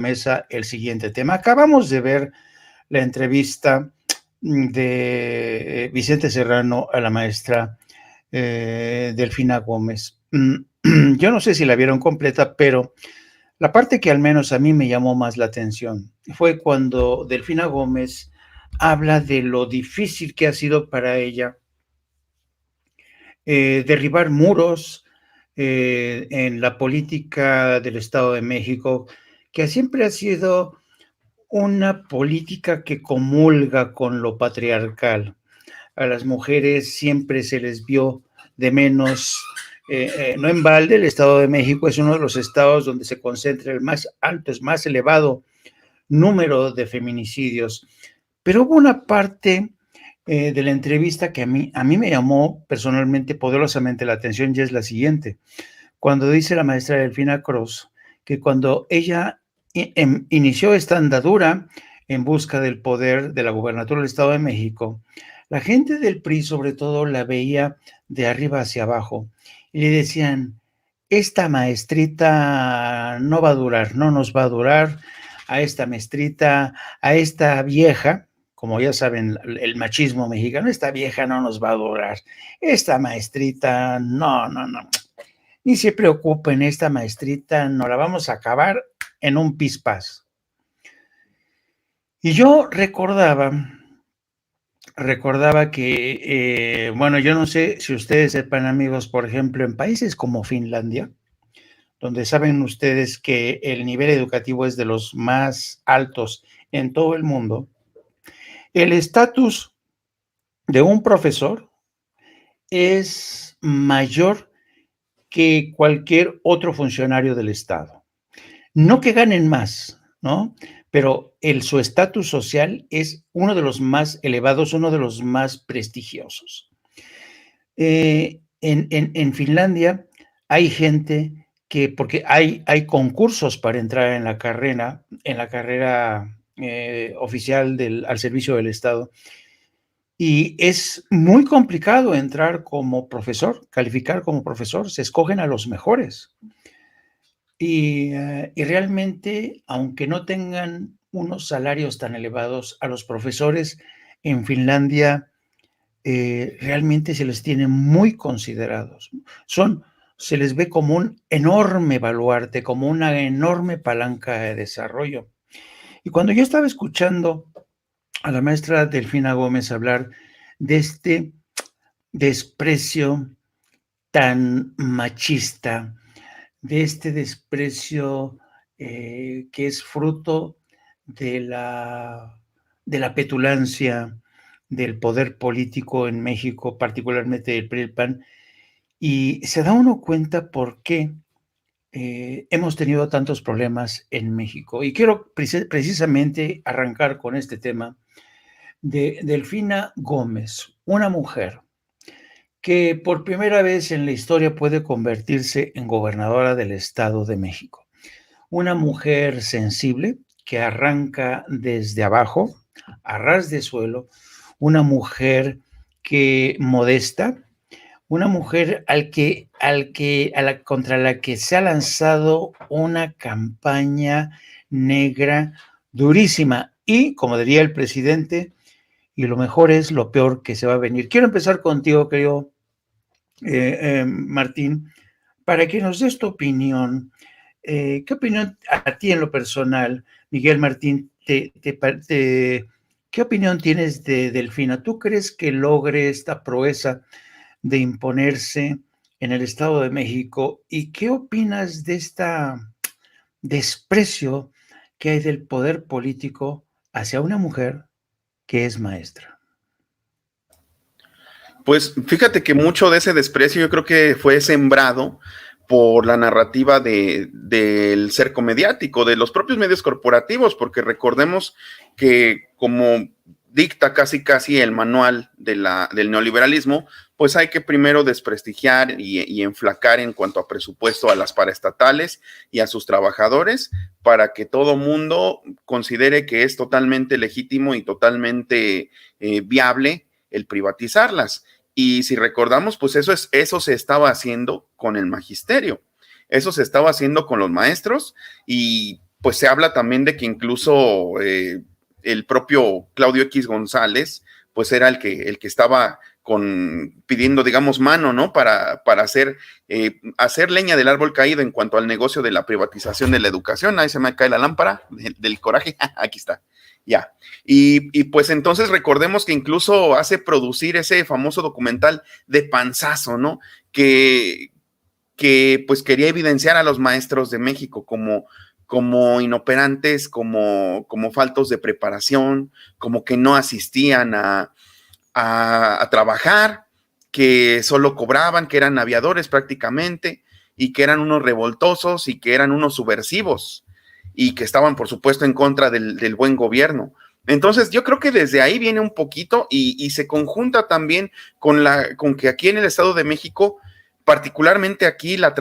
mesa el siguiente tema. Acabamos de ver la entrevista de Vicente Serrano a la maestra Delfina Gómez. Yo no sé si la vieron completa, pero la parte que al menos a mí me llamó más la atención fue cuando Delfina Gómez habla de lo difícil que ha sido para ella derribar muros en la política del Estado de México, que siempre ha sido una política que comulga con lo patriarcal. A las mujeres siempre se les vio de menos. No en balde, el Estado de México es uno de los estados donde se concentra el más alto, es más elevado número de feminicidios. Pero hubo una parte de la entrevista que a mí me llamó personalmente poderosamente la atención, y es la siguiente. Cuando dice la maestra Delfina Cruz que cuando ella inició esta andadura en busca del poder de la gubernatura del Estado de México, la gente del PRI sobre todo la veía de arriba hacia abajo y le decían, esta maestrita no va a durar, no nos va a durar, a esta maestrita, a esta vieja, como ya saben, el machismo mexicano, esta vieja no nos va a durar, esta maestrita, no, ni se preocupen, esta maestrita no la vamos a acabar en un pispás. Y yo recordaba que, bueno, yo no sé si ustedes sepan, amigos, por ejemplo, en países como Finlandia, donde saben ustedes que el nivel educativo es de los más altos en todo el mundo, el estatus de un profesor es mayor que cualquier otro funcionario del Estado. No que ganen más, ¿no? Pero su estatus social es uno de los más elevados, uno de los más prestigiosos. En Finlandia hay gente que, porque hay concursos para entrar en la carrera oficial al servicio del Estado, y es muy complicado entrar como profesor, calificar como profesor, se escogen a los mejores. Y realmente, aunque no tengan unos salarios tan elevados, a los profesores en Finlandia realmente se les tiene muy considerados. Se les ve como un enorme baluarte, como una enorme palanca de desarrollo. Y cuando yo estaba escuchando a la maestra Delfina Gómez hablar de este desprecio tan machista, de este desprecio que es fruto de la petulancia del poder político en México, particularmente del PRI y el PAN, y se da uno cuenta por qué hemos tenido tantos problemas en México. Y quiero precisamente arrancar con este tema de Delfina Gómez, una mujer que por primera vez en la historia puede convertirse en gobernadora del Estado de México. Una mujer sensible que arranca desde abajo, a ras de suelo, una mujer que modesta, una mujer contra la que se ha lanzado una campaña negra durísima y, como diría el presidente, y lo mejor es lo peor que se va a venir. Quiero empezar contigo, querido Martín, para que nos des tu opinión. ¿Qué opinión a ti en lo personal, Miguel Martín, qué opinión tienes de Delfina? ¿Tú crees que logre esta proeza de imponerse en el Estado de México? ¿Y qué opinas de este desprecio que hay del poder político hacia una mujer que es maestra? Pues fíjate que mucho de ese desprecio yo creo que fue sembrado por la narrativa del cerco mediático, de los propios medios corporativos, porque recordemos que como dicta casi el manual del neoliberalismo, pues hay que primero desprestigiar y enflacar en cuanto a presupuesto a las paraestatales y a sus trabajadores para que todo mundo considere que es totalmente legítimo y totalmente viable el privatizarlas. Y si recordamos, pues eso se estaba haciendo con el magisterio, eso se estaba haciendo con los maestros y pues se habla también de que incluso el propio Claudio X González, pues era el que estaba pidiendo, digamos, mano, ¿no? Para hacer leña del árbol caído en cuanto al negocio de la privatización de la educación. Ahí se me cae la lámpara del coraje. Aquí está. Ya. Y pues entonces recordemos que incluso hace producir ese famoso documental de Panzazo, ¿no? Que pues quería evidenciar a los maestros de México como inoperantes, como faltos de preparación, como que no asistían a trabajar, que solo cobraban, que eran aviadores prácticamente, y que eran unos revoltosos y que eran unos subversivos, y que estaban, por supuesto, en contra del buen gobierno. Entonces, yo creo que desde ahí viene un poquito y se conjunta también con que aquí en el Estado de México, particularmente aquí, la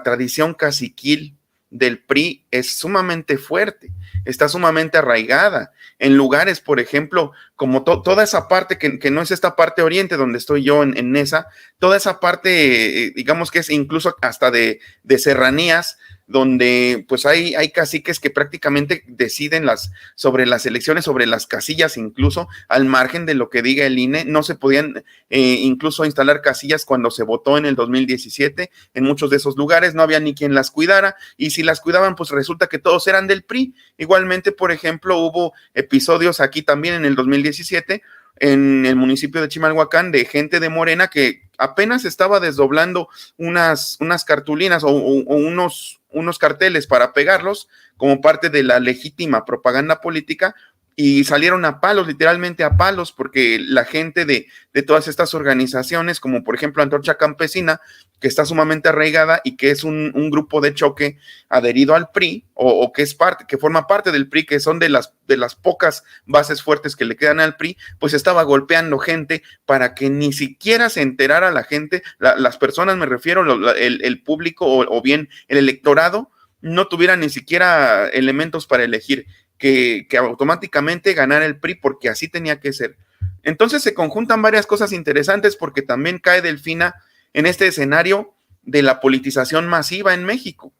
tradición caciquil del PRI es sumamente fuerte, está sumamente arraigada. En lugares, por ejemplo, como toda esa parte que no es esta parte oriente donde estoy yo en Nesa, toda esa parte, digamos que es incluso hasta de serranías, donde pues hay caciques que prácticamente deciden sobre las elecciones, sobre las casillas, incluso al margen de lo que diga el INE. No se podían incluso instalar casillas cuando se votó en el 2017, en muchos de esos lugares no había ni quien las cuidara, y si las cuidaban, pues resulta que todos eran del PRI. Igualmente, por ejemplo, hubo episodios aquí también en el 2017, en el municipio de Chimalhuacán, de gente de Morena que apenas estaba desdoblando unas cartulinas o unos carteles para pegarlos como parte de la legítima propaganda política, y salieron a palos, literalmente a palos, porque la gente de todas estas organizaciones, como por ejemplo Antorcha Campesina, que está sumamente arraigada y que es un grupo de choque adherido al PRI, o que forma parte del PRI, que son de las pocas bases fuertes que le quedan al PRI, pues estaba golpeando gente para que ni siquiera se enterara la gente, las personas, me refiero, el público o bien el electorado, no tuviera ni siquiera elementos para elegir, que automáticamente ganara el PRI, porque así tenía que ser. Entonces se conjuntan varias cosas interesantes, porque también cae Delfina en este escenario de la politización masiva en México,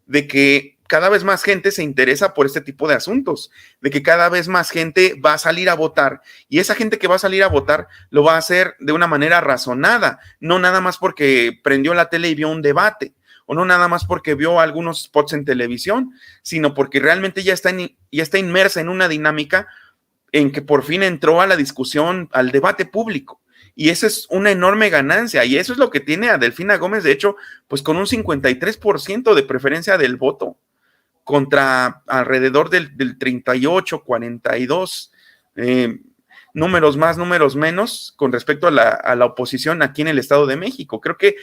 de que cada vez más gente se interesa por este tipo de asuntos, de que cada vez más gente va a salir a votar, y esa gente que va a salir a votar lo va a hacer de una manera razonada, no nada más porque prendió la tele y vio un debate, o no nada más porque vio algunos spots en televisión, sino porque realmente ya está inmersa en una dinámica en que por fin entró a la discusión, al debate público. Y esa es una enorme ganancia, y eso es lo que tiene a Delfina Gómez, de hecho, pues con un 53% de preferencia del voto, contra alrededor del 38, 42, números más, números menos, con respecto a la oposición aquí en el Estado de México. Creo que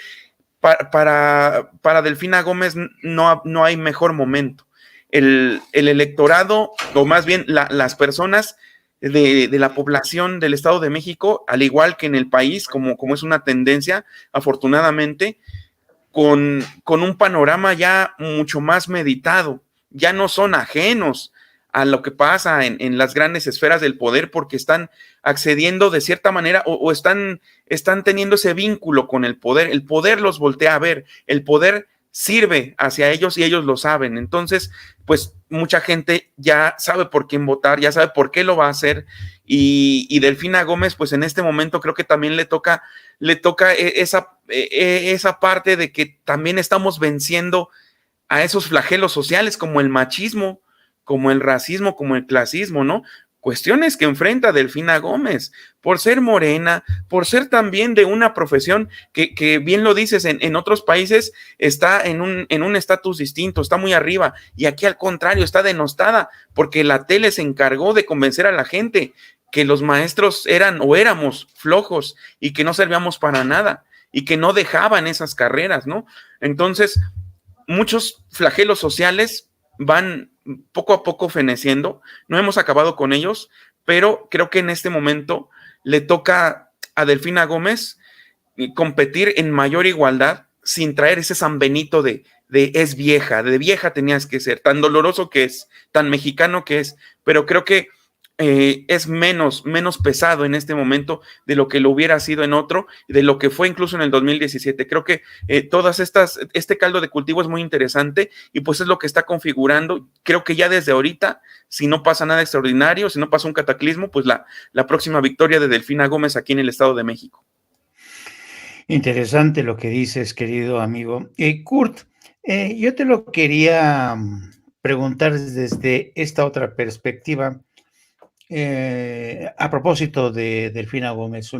para Delfina Gómez no hay mejor momento. El electorado, o más bien las personas de la población del Estado de México, al igual que en el país, como es una tendencia, afortunadamente, con un panorama ya mucho más meditado, ya no son ajenos a lo que pasa en las grandes esferas del poder, porque están accediendo de cierta manera o están teniendo ese vínculo con el poder los voltea a ver, el poder sirve hacia ellos y ellos lo saben. Entonces, pues mucha gente ya sabe por quién votar, ya sabe por qué lo va a hacer, y Delfina Gómez, pues en este momento creo que también le toca esa parte de que también estamos venciendo a esos flagelos sociales como el machismo, como el racismo, como el clasismo, ¿no? Cuestiones que enfrenta Delfina Gómez, por ser morena, por ser también de una profesión que bien lo dices, en otros países está en un estatus distinto, está muy arriba, y aquí al contrario, está denostada, porque la tele se encargó de convencer a la gente que los maestros éramos flojos y que no servíamos para nada, y que no dejaban esas carreras, ¿no? Entonces, muchos flagelos sociales van poco a poco feneciendo, no hemos acabado con ellos, pero creo que en este momento le toca a Delfina Gómez competir en mayor igualdad, sin traer ese San Benito de es vieja, de vieja tenías que ser, tan doloroso que es, tan mexicano que es, pero creo que es menos pesado en este momento de lo que lo hubiera sido en otro, de lo que fue incluso en el 2017. Creo que este caldo de cultivo es muy interesante y pues es lo que está configurando. Creo que ya desde ahorita, si no pasa nada extraordinario, si no pasa un cataclismo, pues la próxima victoria de Delfina Gómez aquí en el Estado de México. Interesante lo que dices, querido amigo. Kurt, yo te lo quería preguntar desde esta otra perspectiva. A propósito de Delfina Gómez,